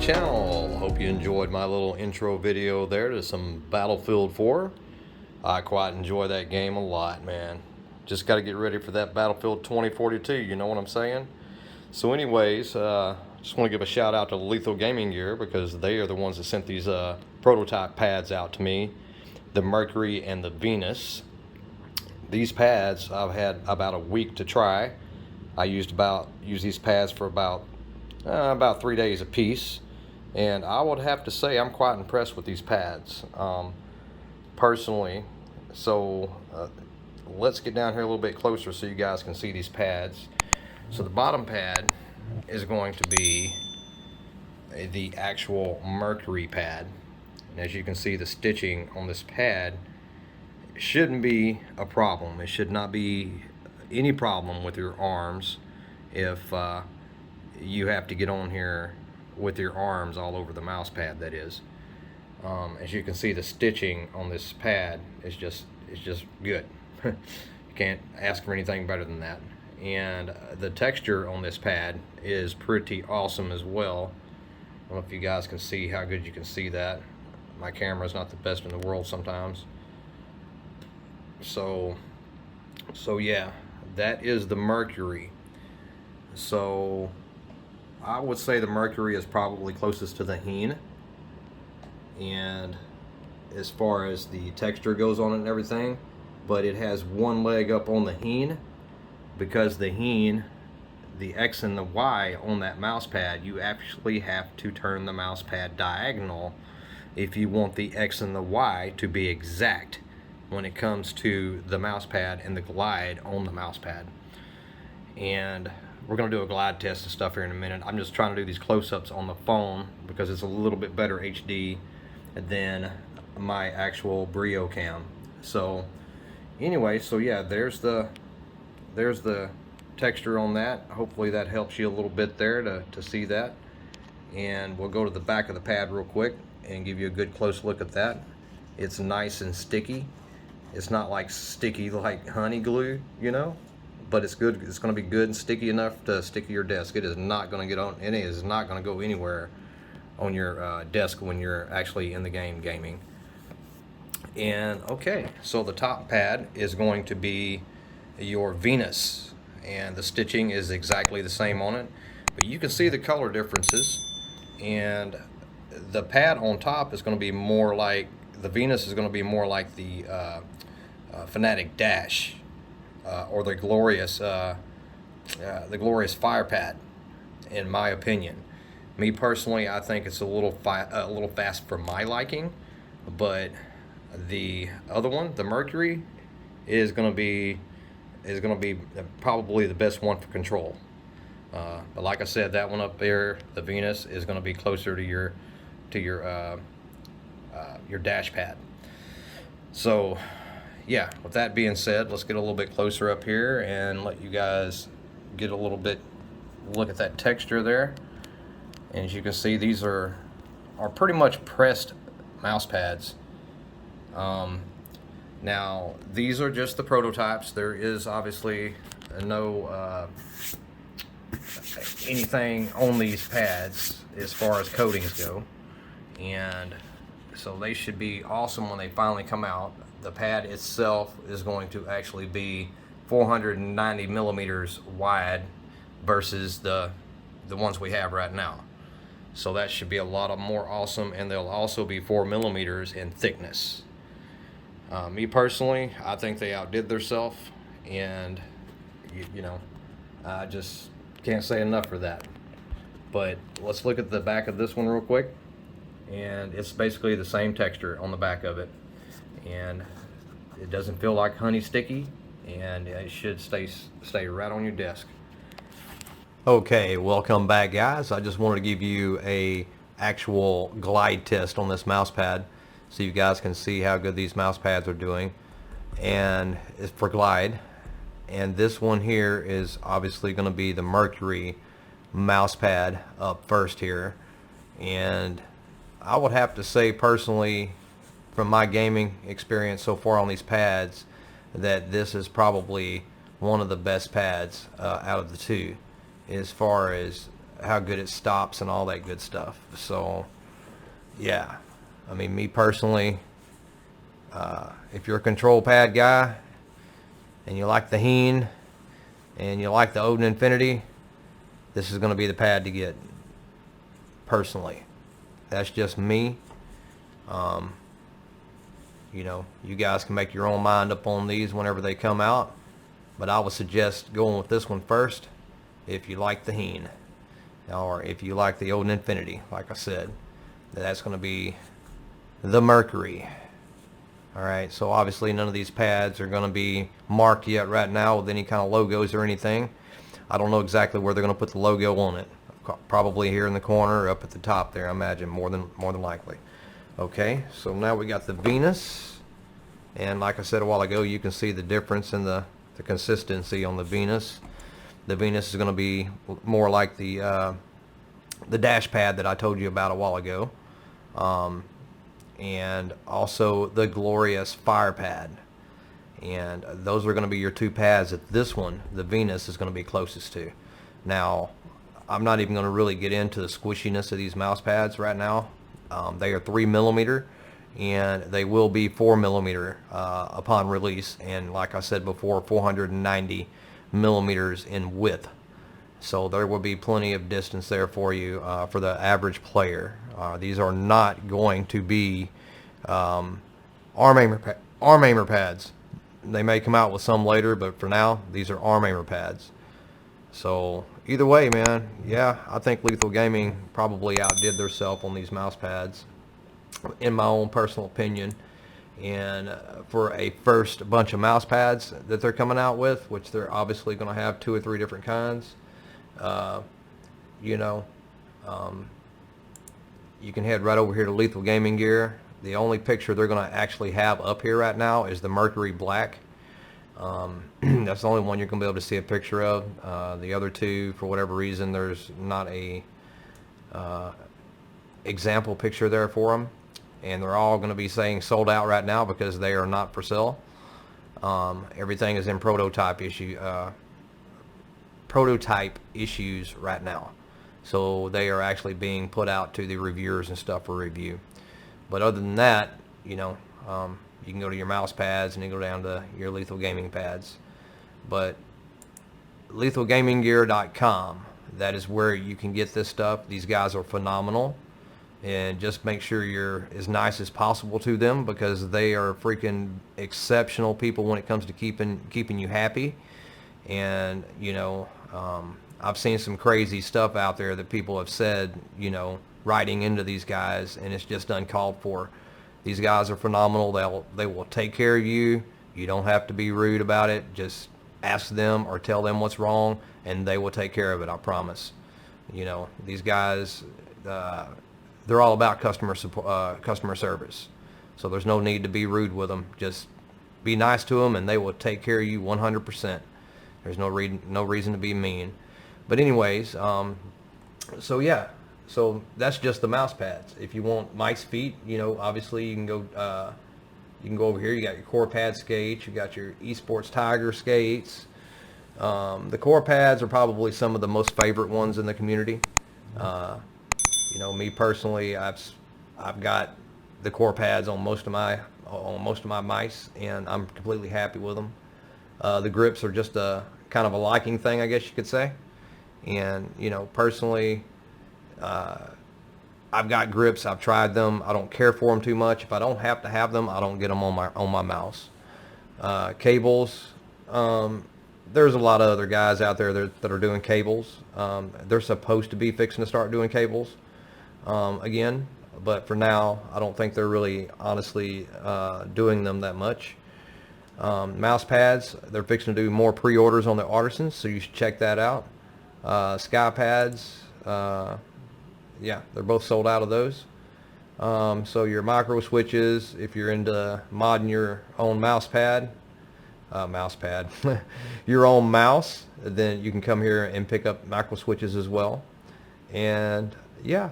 channel. Hope you enjoyed my little intro video there to some Battlefield 4. I quite enjoy that game a lot, man. Just got to get ready for that Battlefield 2042, you know what I'm saying? So anyways, just want to give a shout out to Lethalgaminggear because they are the ones that sent these prototype pads out to me, the Mercury and the Venus. These pads I've had about a week to try. I used these pads for about 3 days a piece, and I would have to say I'm quite impressed with these pads personally. So let's get down here a little bit closer so you guys can see these pads. So the bottom pad is going to be the actual Mercury pad, and as you can see, the stitching on this pad shouldn't be a problem. It should not be any problem with your arms if you have to get on here with your arms all over the mouse pad, that is. As you can see, the stitching on this pad is just good. You can't ask for anything better than that. And the texture on this pad is pretty awesome as well. I don't know if you guys can see how good you can see that. My camera's not the best in the world sometimes. So yeah, that is the Mercury. So I would say the Mercury is probably closest to the Heen, and as far as the texture goes on it and everything, but it has one leg up on the Heen, because the Heen, the X and the Y on that mouse pad, you actually have to turn the mouse pad diagonal if you want the X and the Y to be exact when it comes to the mouse pad and the glide on the mouse pad. And we're going to do a glide test and stuff here in a minute. I'm just trying to do these close-ups on the phone because it's a little bit better HD than my actual Brio cam. So anyway, so yeah, there's the texture on that. Hopefully that helps you a little bit there to see that. And we'll go to the back of the pad real quick and give you a good close look at that. It's nice and sticky. It's not like sticky like honey glue, you know, but it's good. It's going to be good and sticky enough to stick to your desk. It is not going to get on, and it is not going to go anywhere on your desk when you're actually in the game gaming. And okay, so the top pad is going to be your Venus, and the stitching is exactly the same on it, but you can see the color differences. And the pad on top is going to be more like the Venus is going to be more like the Fanatic Dash or the glorious Fire Pad, in my opinion. Me personally, I think it's a little fast for my liking, but the other one, the Mercury, is going to be probably the best one for control. But like I said, that one up there, the Venus, is going to be closer to your dash pad. So yeah, with that being said, let's get a little bit closer up here and let you guys get a little bit look at that texture there. And as you can see, these are pretty much pressed mouse pads. Now these are just the prototypes. There is obviously no anything on these pads as far as coatings go, and so they should be awesome when they finally come out. The pad itself is going to actually be 490 millimeters wide versus the ones we have right now. So that should be a lot more awesome, and they'll also be 4 millimeters in thickness. Me personally, I think they outdid themselves, and you know, I just can't say enough for that. But let's look at the back of this one real quick, and it's basically the same texture on the back of it, and it doesn't feel like honey sticky, and it should stay right on your desk. Okay, welcome back, guys. I just wanted to give you a actual glide test on this mouse pad so you guys can see how good these mouse pads are doing, and it's for glide. And this one here is obviously going to be the Mercury mouse pad up first here, and I would have to say personally, from my gaming experience so far on these pads, that this is probably one of the best pads out of the two as far as how good it stops and all that good stuff. So yeah, I mean, me personally, if you're a control pad guy and you like the Heen and you like the Odin Infinity, this is going to be the pad to get. Personally, that's just me. You know, you guys can make your own mind up on these whenever they come out, but I would suggest going with this one first if you like the Heen, or if you like the Odin Infinity. Like I said, that's going to be the Mercury. Alright, so obviously none of these pads are going to be marked yet right now with any kind of logos or anything. I don't know exactly where they're going to put the logo on it. Probably here in the corner or up at the top there, I imagine, more than likely. Okay, so now we got the Venus, and like I said a while ago, you can see the difference in the consistency on the Venus. The Venus is going to be more like the dash pad that I told you about a while ago, and also the glorious fire pad. And those are going to be your two pads that this one, the Venus, is going to be closest to. Now, I'm not even going to really get into the squishiness of these mouse pads right now. They are 3mm, and they will be 4mm upon release, and like I said before, 490mm in width. So there will be plenty of distance there for you for the average player. These are not going to be arm aimer pads. They may come out with some later, but for now, these are arm aimer pads. So either way, man, yeah, I think Lethal Gaming probably outdid themselves on these mouse pads, in my own personal opinion. And for a first bunch of mouse pads that they're coming out with, which they're obviously going to have 2 or 3 different kinds, you know, you can head right over here to Lethal Gaming Gear. The only picture they're going to actually have up here right now is the Mercury Black. That's the only one you're going to be able to see a picture of. The other two, for whatever reason, there's not a example picture there for them, and they're all going to be saying sold out right now because they are not for sale. Everything is in prototype issues right now, so they are actually being put out to the reviewers and stuff for review. But other than that, you know, you can go to your mouse pads and you go down to your Lethal Gaming pads. But lethalgaminggear.com, that is where you can get this stuff. These guys are phenomenal, and just make sure you're as nice as possible to them, because they are freaking exceptional people when it comes to keeping you happy. And you know, I've seen some crazy stuff out there that people have said, you know, writing into these guys, and it's just uncalled for. These guys are phenomenal. They will take care of you. You don't have to be rude about it. Just ask them or tell them what's wrong, and they will take care of it, I promise. You know, these guys, they're all about customer service. So there's no need to be rude with them. Just be nice to them, and they will take care of you 100%. There's no reason to be mean. But anyways, so yeah. So that's just the mouse pads. If you want mice feet, you know, obviously you can go over here. You got your core pad skates. You got your esports tiger skates. The core pads are probably some of the most favorite ones in the community. You know, me personally, I've got the core pads on most of my mice, and I'm completely happy with them. The grips are just a kind of a liking thing, I guess you could say. And you know, personally, I've got grips. I've tried them. I don't care for them too much. If I don't have to have them, I don't get them on my mouse. Cables. There's a lot of other guys out there that are doing cables. They're supposed to be fixing to start doing cables again, but for now, I don't think they're really honestly doing them that much. Mouse pads, they're fixing to do more pre-orders on the Artisans, so you should check that out. Sky pads. Yeah, they're both sold out of those. So your micro switches, if you're into modding your own mouse pad, your own mouse, then you can come here and pick up micro switches as well. And yeah,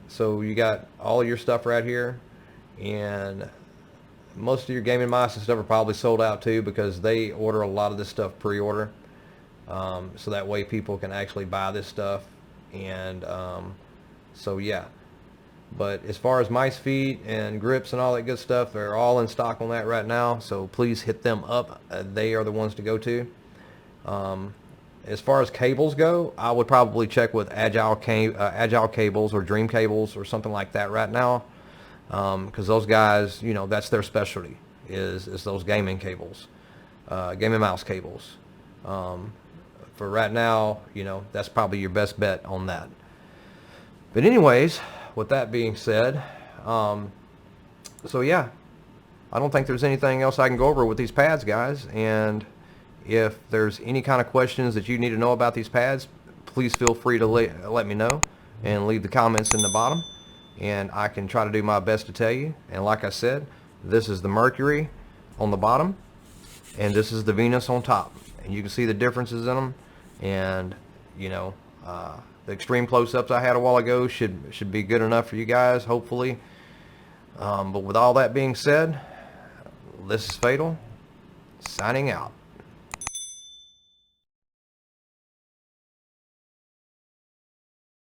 so you got all your stuff right here, and most of your gaming mice and stuff are probably sold out too, because they order a lot of this stuff pre-order. So that way people can actually buy this stuff And so yeah. But as far as mice feet and grips and all that good stuff, they're all in stock on that right now. So please hit them up. They are the ones to go to. As far as cables go, I would probably check with Agile Cables or Dream Cables or something like that right now, because those guys, you know, that's their specialty is those gaming cables, gaming mouse cables. For right now, you know, that's probably your best bet on that. But anyways, with that being said, so yeah, I don't think there's anything else I can go over with these pads, guys. And if there's any kind of questions that you need to know about these pads, please feel free to let me know and leave the comments in the bottom, and I can try to do my best to tell you. And like I said, this is the Mercury on the bottom, and this is the Venus on top, and you can see the differences in them. And you know, the extreme close-ups I had a while ago should be good enough for you guys, hopefully. But with all that being said, this is Fatal, signing out.